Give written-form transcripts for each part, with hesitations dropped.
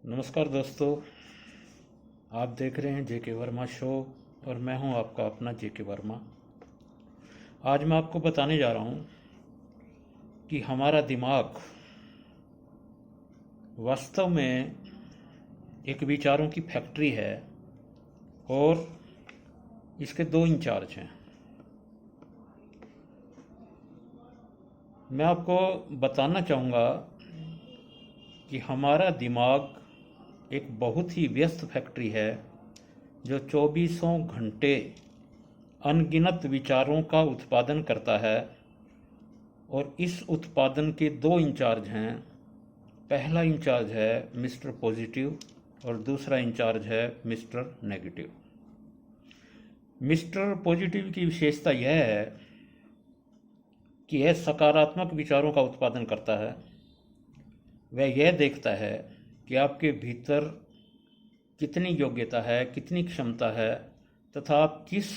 नमस्कार दोस्तों, आप देख रहे हैं जेके वर्मा शो और मैं हूं आपका अपना जेके वर्मा। आज मैं आपको बताने जा रहा हूं कि हमारा दिमाग वास्तव में एक विचारों की फैक्ट्री है और इसके दो इंचार्ज हैं। मैं आपको बताना चाहूँगा कि हमारा दिमाग एक बहुत ही व्यस्त फैक्ट्री है जो चौबीसों घंटे अनगिनत विचारों का उत्पादन करता है और इस उत्पादन के दो इंचार्ज हैं। पहला इंचार्ज है मिस्टर पॉजिटिव और दूसरा इंचार्ज है मिस्टर नेगेटिव। मिस्टर पॉजिटिव की विशेषता यह है कि यह सकारात्मक विचारों का उत्पादन करता है। वह यह देखता है कि आपके भीतर कितनी योग्यता है, कितनी क्षमता है तथा आप किस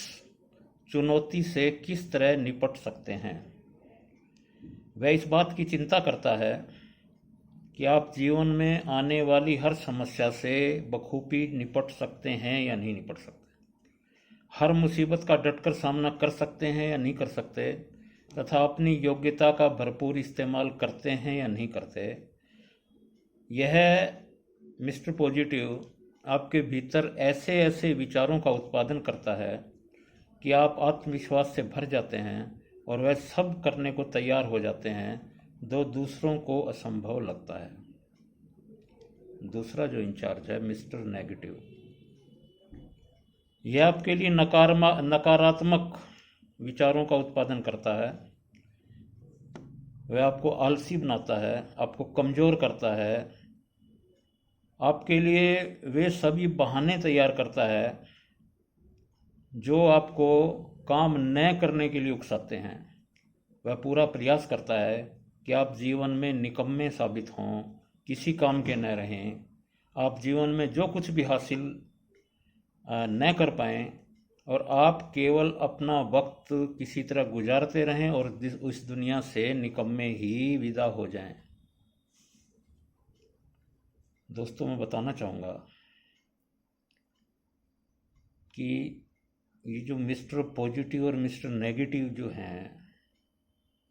चुनौती से किस तरह निपट सकते हैं। वह इस बात की चिंता करता है कि आप जीवन में आने वाली हर समस्या से बखूबी निपट सकते हैं या नहीं निपट सकते, हर मुसीबत का डटकर सामना कर सकते हैं या नहीं कर सकते तथा अपनी योग्यता का भरपूर इस्तेमाल करते हैं या नहीं करते। यह मिस्टर पॉजिटिव आपके भीतर ऐसे ऐसे विचारों का उत्पादन करता है कि आप आत्मविश्वास से भर जाते हैं और वह सब करने को तैयार हो जाते हैं जो दूसरों को असंभव लगता है। दूसरा जो इंचार्ज है मिस्टर नेगेटिव, यह आपके लिए नकारात्मक विचारों का उत्पादन करता है। वह आपको आलसी बनाता है, आपको कमज़ोर करता है, आपके लिए वे सभी बहाने तैयार करता है जो आपको काम न करने के लिए उकसाते हैं। वह पूरा प्रयास करता है कि आप जीवन में निकम्मे साबित हों, किसी काम के न रहें, आप जीवन में जो कुछ भी हासिल न कर पाएं और आप केवल अपना वक्त किसी तरह गुजारते रहें और इस दुनिया से निकम्मे ही विदा हो जाएं। दोस्तों, मैं बताना चाहूँगा कि ये जो मिस्टर पॉजिटिव और मिस्टर नेगेटिव जो हैं,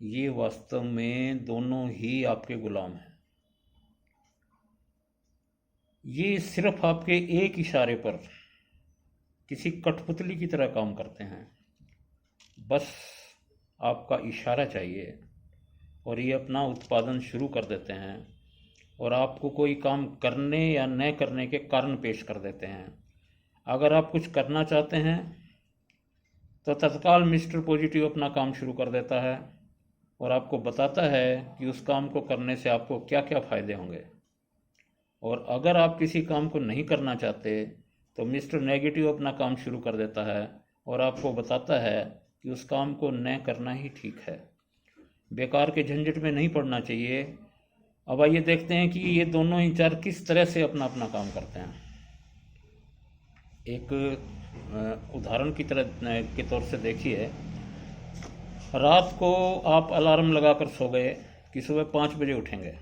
ये वास्तव में दोनों ही आपके गुलाम हैं। ये सिर्फ आपके एक इशारे पर किसी कठपुतली की तरह काम करते हैं। बस आपका इशारा चाहिए और ये अपना उत्पादन शुरू कर देते हैं और आपको कोई काम करने या न करने के कारण पेश कर देते हैं। अगर आप कुछ करना चाहते हैं तो तत्काल मिस्टर पॉजिटिव अपना काम शुरू कर देता है और आपको बताता है कि उस काम को करने से आपको क्या क्या फ़ायदे होंगे। और अगर आप किसी काम को नहीं करना चाहते तो मिस्टर नेगेटिव अपना काम शुरू कर देता है और आपको बताता है कि उस काम को न करना ही ठीक है। बेकार के झंझट में नहीं पड़ना चाहिए। अब आइए देखते हैं कि ये दोनों इंचार्ज किस तरह से अपना अपना काम करते हैं। एक उदाहरण की तरह के तौर से देखिए, रात को आप अलार्म लगाकर सो गए कि सुबह 5 बजे उठेंगे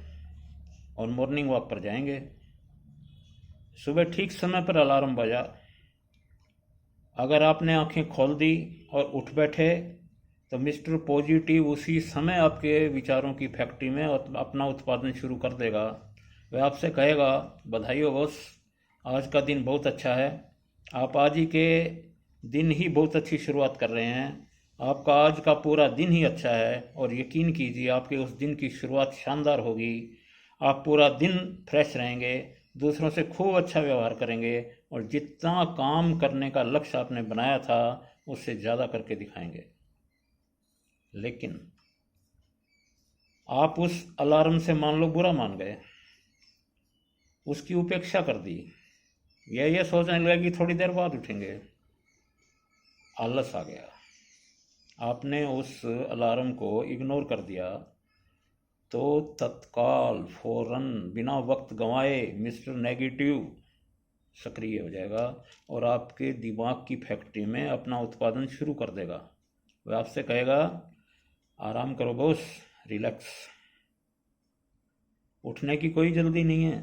और मॉर्निंग वॉक पर जाएंगे। सुबह ठीक समय पर अलार्म बजा। अगर आपने आंखें खोल दी और उठ बैठे तो मिस्टर पॉजिटिव उसी समय आपके विचारों की फैक्ट्री में अपना उत्पादन शुरू कर देगा। वह आपसे कहेगा, बधाई हो बॉस, आज का दिन बहुत अच्छा है, आप आज ही के दिन ही बहुत अच्छी शुरुआत कर रहे हैं, आपका आज का पूरा दिन ही अच्छा है और यकीन कीजिए आपके उस दिन की शुरुआत शानदार होगी। आप पूरा दिन फ्रेश रहेंगे, दूसरों से खूब अच्छा व्यवहार करेंगे और जितना काम करने का लक्ष्य आपने बनाया था उससे ज़्यादा करके दिखाएंगे। लेकिन आप उस अलार्म से मान लो बुरा मान गए, उसकी उपेक्षा कर दी, यह सोचने लगा कि थोड़ी देर बाद उठेंगे। आलस आ गया, आपने उस अलार्म को इग्नोर कर दिया तो तत्काल फौरन बिना वक्त गंवाए मिस्टर नेगेटिव सक्रिय हो जाएगा और आपके दिमाग की फैक्ट्री में अपना उत्पादन शुरू कर देगा। वह आपसे कहेगा, आराम करो बॉस, रिलैक्स, उठने की कोई जल्दी नहीं है,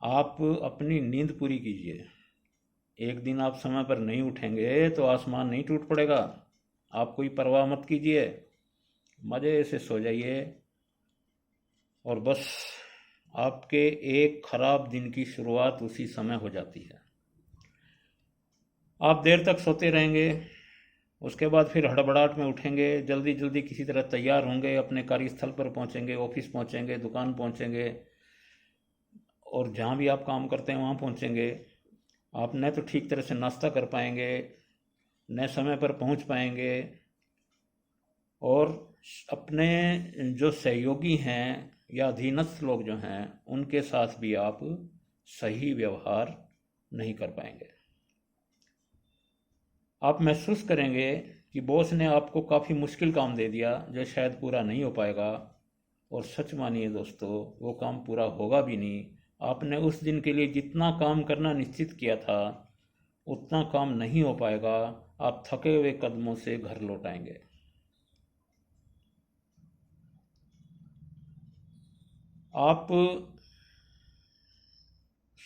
आप अपनी नींद पूरी कीजिए। एक दिन आप समय पर नहीं उठेंगे तो आसमान नहीं टूट पड़ेगा। आप कोई परवाह मत कीजिए, मज़े से सो जाइए और बस आपके एक खराब दिन की शुरुआत उसी समय हो जाती है। आप देर तक सोते रहेंगे, उसके बाद फिर हड़बड़ाहट में उठेंगे, जल्दी जल्दी किसी तरह तैयार होंगे, अपने कार्यस्थल पर पहुंचेंगे, ऑफिस पहुंचेंगे, दुकान पहुंचेंगे और जहां भी आप काम करते हैं वहां पहुंचेंगे। आप न तो ठीक तरह से नाश्ता कर पाएंगे, न समय पर पहुंच पाएंगे और अपने जो सहयोगी हैं या अधीनस्थ लोग जो हैं उनके साथ भी आप सही व्यवहार नहीं कर पाएंगे। आप महसूस करेंगे कि बॉस ने आपको काफ़ी मुश्किल काम दे दिया जो शायद पूरा नहीं हो पाएगा, और सच मानिए दोस्तों, वो काम पूरा होगा भी नहीं। आपने उस दिन के लिए जितना काम करना निश्चित किया था उतना काम नहीं हो पाएगा। आप थके हुए कदमों से घर लौट आएंगे। आप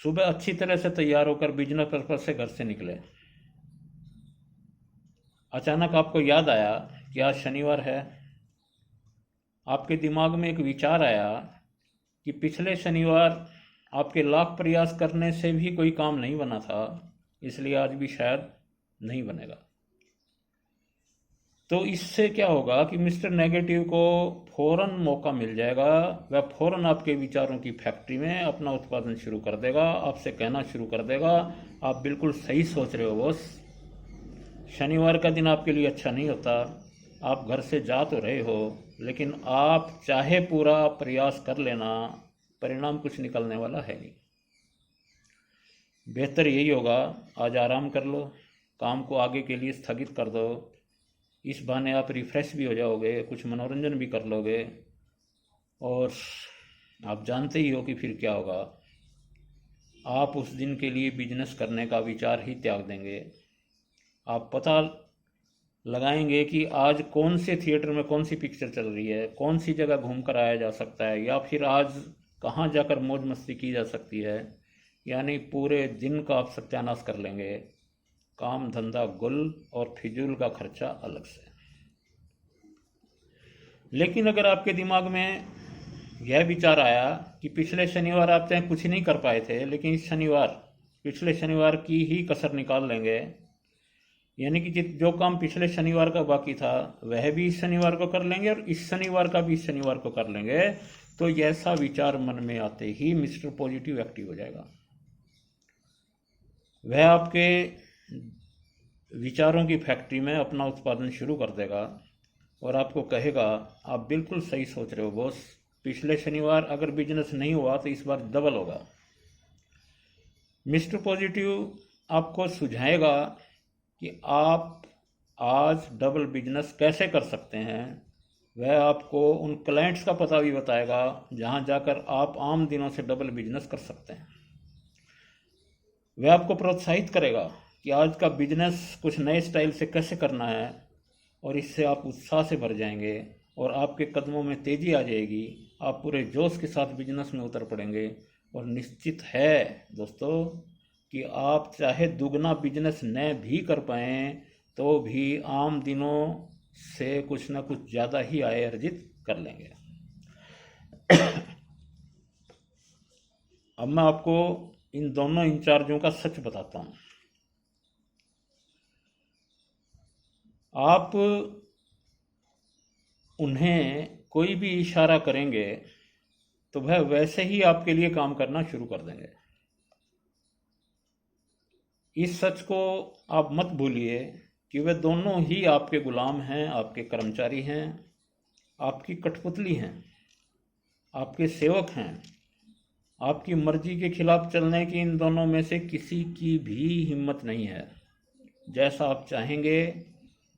सुबह अच्छी तरह से तैयार होकर बिजनेस पर्पज से घर से निकले। अचानक आपको याद आया कि आज शनिवार है। आपके दिमाग में एक विचार आया कि पिछले शनिवार आपके लाख प्रयास करने से भी कोई काम नहीं बना था, इसलिए आज भी शायद नहीं बनेगा। तो इससे क्या होगा कि मिस्टर नेगेटिव को फौरन मौका मिल जाएगा। वह फौरन आपके विचारों की फैक्ट्री में अपना उत्पादन शुरू कर देगा, आपसे कहना शुरू कर देगा, आप बिल्कुल सही सोच रहे हो बॉस, शनिवार का दिन आपके लिए अच्छा नहीं होता। आप घर से जा तो रहे हो, लेकिन आप चाहे पूरा प्रयास कर लेना, परिणाम कुछ निकलने वाला है नहीं। बेहतर यही होगा आज आराम कर लो, काम को आगे के लिए स्थगित कर दो। इस बहाने आप रिफ्रेश भी हो जाओगे, कुछ मनोरंजन भी कर लोगे और आप जानते ही हो कि फिर क्या होगा। आप उस दिन के लिए बिजनेस करने का विचार ही त्याग देंगे। आप पता लगाएंगे कि आज कौन से थिएटर में कौन सी पिक्चर चल रही है, कौन सी जगह घूम कर आया जा सकता है, या फिर आज कहाँ जाकर मौज मस्ती की जा सकती है। यानी पूरे दिन का आप सत्यानाश कर लेंगे। काम धंधा गुल और फिजूल का खर्चा अलग से। लेकिन अगर आपके दिमाग में यह विचार आया कि पिछले शनिवार आप चाहे कुछ नहीं कर पाए थे, लेकिन इस शनिवार पिछले शनिवार की ही कसर निकाल लेंगे, यानी कि जो काम पिछले शनिवार का बाकी था वह भी इस शनिवार को कर लेंगे और इस शनिवार का भी इस शनिवार को कर लेंगे, तो ऐसा विचार मन में आते ही मिस्टर पॉजिटिव एक्टिव हो जाएगा। वह आपके विचारों की फैक्ट्री में अपना उत्पादन शुरू कर देगा और आपको कहेगा, आप बिल्कुल सही सोच रहे हो बॉस, पिछले शनिवार अगर बिजनेस नहीं हुआ तो इस बार डबल होगा। मिस्टर पॉजिटिव आपको सुझाएगा कि आप आज डबल बिजनेस कैसे कर सकते हैं। वह आपको उन क्लाइंट्स का पता भी बताएगा जहां जाकर आप आम दिनों से डबल बिजनेस कर सकते हैं। वह आपको प्रोत्साहित करेगा कि आज का बिजनेस कुछ नए स्टाइल से कैसे करना है, और इससे आप उत्साह से भर जाएंगे और आपके कदमों में तेज़ी आ जाएगी। आप पूरे जोश के साथ बिजनेस में उतर पड़ेंगे और निश्चित है दोस्तों कि आप चाहे दुगना बिजनेस न भी कर पाएँ तो भी आम दिनों से कुछ ना कुछ ज़्यादा ही आय अर्जित कर लेंगे। अब मैं आपको इन दोनों इंचार्जों का सच बताता हूँ। आप उन्हें कोई भी इशारा करेंगे तो वह वैसे ही आपके लिए काम करना शुरू कर देंगे। इस सच को आप मत भूलिए कि वे दोनों ही आपके गुलाम हैं, आपके कर्मचारी हैं, आपकी कठपुतली हैं, आपके सेवक हैं। आपकी मर्जी के खिलाफ चलने की इन दोनों में से किसी की भी हिम्मत नहीं है। जैसा आप चाहेंगे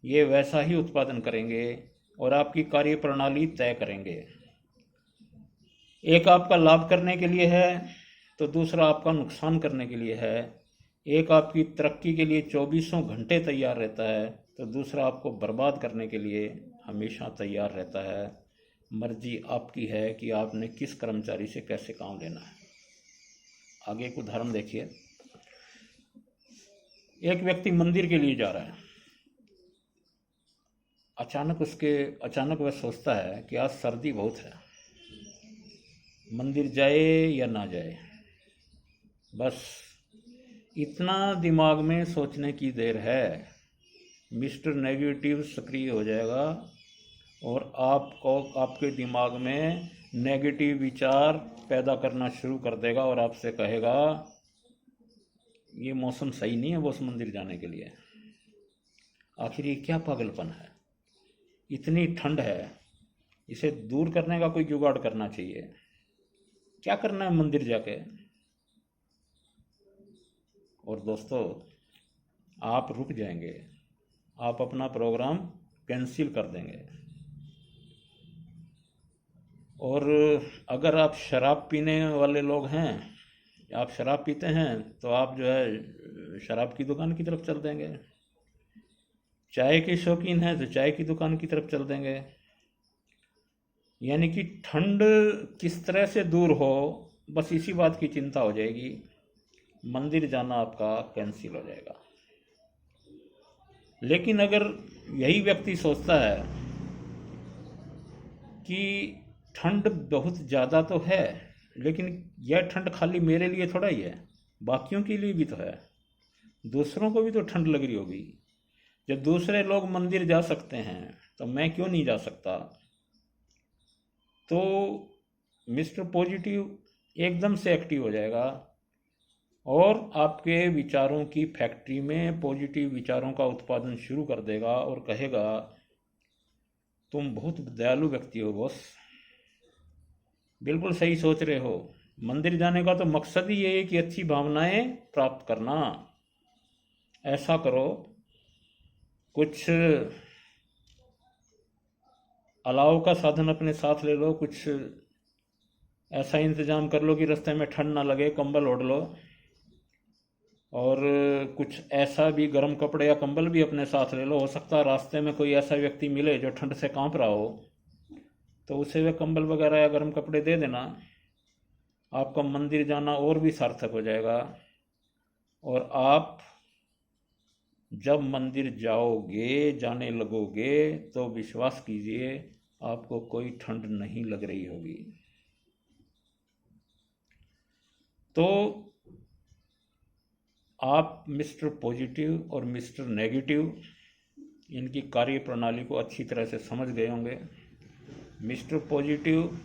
ये वैसा ही उत्पादन करेंगे और आपकी कार्य प्रणाली तय करेंगे। एक आपका लाभ करने के लिए है तो दूसरा आपका नुकसान करने के लिए है। एक आपकी तरक्की के लिए 24 घंटे तैयार रहता है तो दूसरा आपको बर्बाद करने के लिए हमेशा तैयार रहता है। मर्जी आपकी है कि आपने किस कर्मचारी से कैसे काम लेना है। आगे एक उदाहरण देखिए। एक व्यक्ति मंदिर के लिए जा रहा है। अचानक वह सोचता है कि आज सर्दी बहुत है, मंदिर जाए या ना जाए। बस इतना दिमाग में सोचने की देर है, मिस्टर नेगेटिव सक्रिय हो जाएगा और आपके दिमाग में नेगेटिव विचार पैदा करना शुरू कर देगा और आपसे कहेगा ये मौसम सही नहीं है वो उस मंदिर जाने के लिए। आखिर ये क्या पागलपन है, इतनी ठंड है, इसे दूर करने का कोई जुगाड़ करना चाहिए। क्या करना है मंदिर जाके। और दोस्तों, आप रुक जाएंगे, आप अपना प्रोग्राम कैंसिल कर देंगे। और अगर आप शराब पीने वाले लोग हैं, आप शराब पीते हैं, तो आप जो है शराब की दुकान की तरफ चल देंगे। चाय के शौकीन हैं तो चाय की दुकान की तरफ चल देंगे। यानी कि ठंड किस तरह से दूर हो, बस इसी बात की चिंता हो जाएगी, मंदिर जाना आपका कैंसिल हो जाएगा। लेकिन अगर यही व्यक्ति सोचता है कि ठंड बहुत ज़्यादा तो है, लेकिन यह ठंड खाली मेरे लिए थोड़ा ही है, बाकियों के लिए भी तो है, दूसरों को भी तो ठंड लग रही होगी। जब दूसरे लोग मंदिर जा सकते हैं तो मैं क्यों नहीं जा सकता। तो मिस्टर पॉजिटिव एकदम से एक्टिव हो जाएगा और आपके विचारों की फैक्ट्री में पॉजिटिव विचारों का उत्पादन शुरू कर देगा और कहेगा तुम बहुत दयालु व्यक्ति हो बॉस, बिल्कुल सही सोच रहे हो, मंदिर जाने का तो मकसद ही ये है कि अच्छी भावनाएं प्राप्त करना। ऐसा करो, कुछ अलाव का साधन अपने साथ ले लो, कुछ ऐसा इंतजाम कर लो कि रास्ते में ठंड ना लगे, कंबल ओढ़ लो, और कुछ ऐसा भी गर्म कपड़े या कंबल भी अपने साथ ले लो। हो सकता है रास्ते में कोई ऐसा व्यक्ति मिले जो ठंड से कांप रहा हो, तो उसे वे कंबल वगैरह या गर्म कपड़े दे देना। आपका मंदिर जाना और भी सार्थक हो जाएगा। और आप जब मंदिर जाने लगोगे तो विश्वास कीजिए आपको कोई ठंड नहीं लग रही होगी। तो आप मिस्टर पॉजिटिव और मिस्टर नेगेटिव इनकी कार्य प्रणाली को अच्छी तरह से समझ गए होंगे। मिस्टर पॉजिटिव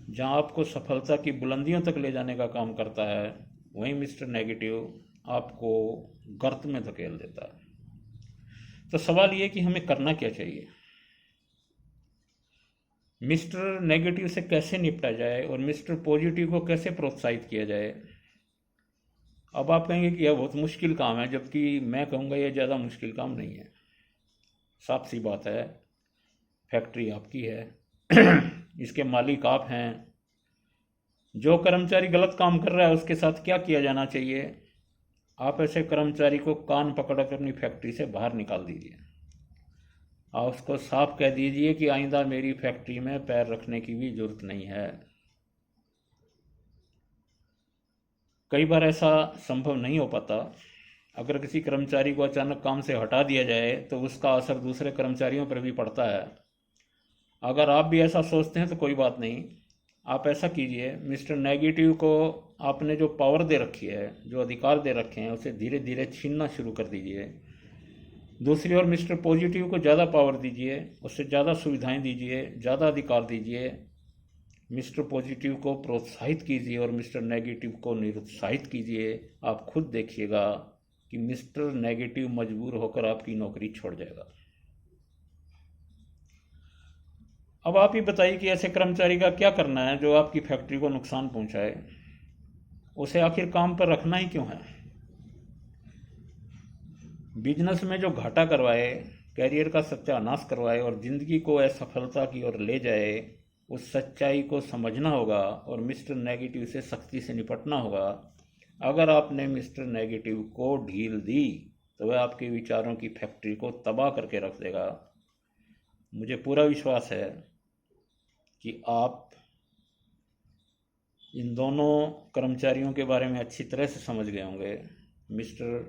जहां आपको सफलता की बुलंदियों तक ले जाने का काम करता है, वहीं मिस्टर नेगेटिव आपको गर्त में धकेल देता है। तो सवाल ये कि हमें करना क्या चाहिए, मिस्टर नेगेटिव से कैसे निपटा जाए और मिस्टर पॉजिटिव को कैसे प्रोत्साहित किया जाए। अब आप कहेंगे कि यह बहुत मुश्किल काम है, जबकि मैं कहूँगा यह ज़्यादा मुश्किल काम नहीं है। साफ सी बात है, फैक्ट्री आपकी है, इसके मालिक आप हैं। जो कर्मचारी गलत काम कर रहा है उसके साथ क्या किया जाना चाहिए, आप ऐसे कर्मचारी को कान पकड़कर अपनी फैक्ट्री से बाहर निकाल दीजिए। आप उसको साफ कह दीजिए कि आइंदा मेरी फैक्ट्री में पैर रखने की भी जरूरत नहीं है। कई बार ऐसा संभव नहीं हो पाता। अगर किसी कर्मचारी को अचानक काम से हटा दिया जाए तो उसका असर दूसरे कर्मचारियों पर भी पड़ता है। अगर आप भी ऐसा सोचते हैं तो कोई बात नहीं, आप ऐसा कीजिए, मिस्टर नेगेटिव को आपने जो पावर दे रखी है, जो अधिकार दे रखे हैं, उसे धीरे धीरे छीनना शुरू कर दीजिए। दूसरी ओर मिस्टर पॉजिटिव को ज़्यादा पावर दीजिए, उससे ज़्यादा सुविधाएं दीजिए, ज़्यादा अधिकार दीजिए। मिस्टर पॉजिटिव को प्रोत्साहित कीजिए और मिस्टर नेगेटिव को निरुत्साहित कीजिए। आप खुद देखिएगा कि मिस्टर नेगेटिव मजबूर होकर आपकी नौकरी छोड़ जाएगा। अब आप ही बताइए कि ऐसे कर्मचारी का क्या करना है जो आपकी फैक्ट्री को नुकसान पहुंचाए, उसे आखिर काम पर रखना ही क्यों है। बिजनेस में जो घाटा करवाए, कैरियर का सत्यानाश करवाए और जिंदगी को असफलता की ओर ले जाए, उस सच्चाई को समझना होगा और मिस्टर नेगेटिव से सख्ती से निपटना होगा। अगर आपने मिस्टर नेगेटिव को ढील दी तो वह आपके विचारों की फैक्ट्री को तबाह करके रख देगा। मुझे पूरा विश्वास है कि आप इन दोनों कर्मचारियों के बारे में अच्छी तरह से समझ गए होंगे, मिस्टर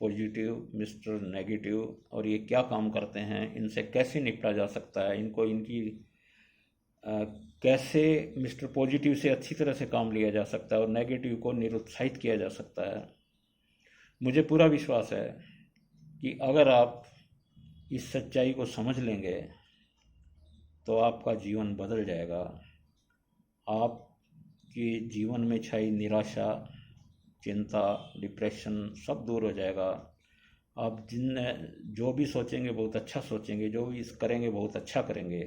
पॉजिटिव, मिस्टर नेगेटिव, और ये क्या काम करते हैं, इनसे कैसे निपटा जा सकता है, इनको इनकी कैसे मिस्टर पॉजिटिव से अच्छी तरह से काम लिया जा सकता है और नेगेटिव को निरुत्साहित किया जा सकता है। मुझे पूरा विश्वास है कि अगर आप इस सच्चाई को समझ लेंगे तो आपका जीवन बदल जाएगा। आपके जीवन में छाई निराशा, चिंता, डिप्रेशन सब दूर हो जाएगा। आप जो भी सोचेंगे बहुत अच्छा सोचेंगे, जो भी करेंगे बहुत अच्छा करेंगे।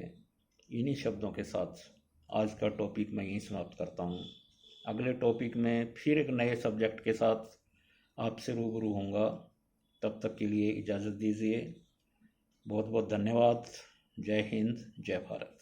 इन्हीं शब्दों के साथ आज का टॉपिक मैं यहीं समाप्त करता हूँ। अगले टॉपिक में फिर एक नए सब्जेक्ट के साथ आपसे रूबरू होऊंगा। तब तक के लिए इजाज़त दीजिए। बहुत बहुत धन्यवाद। जय हिंद, जय भारत।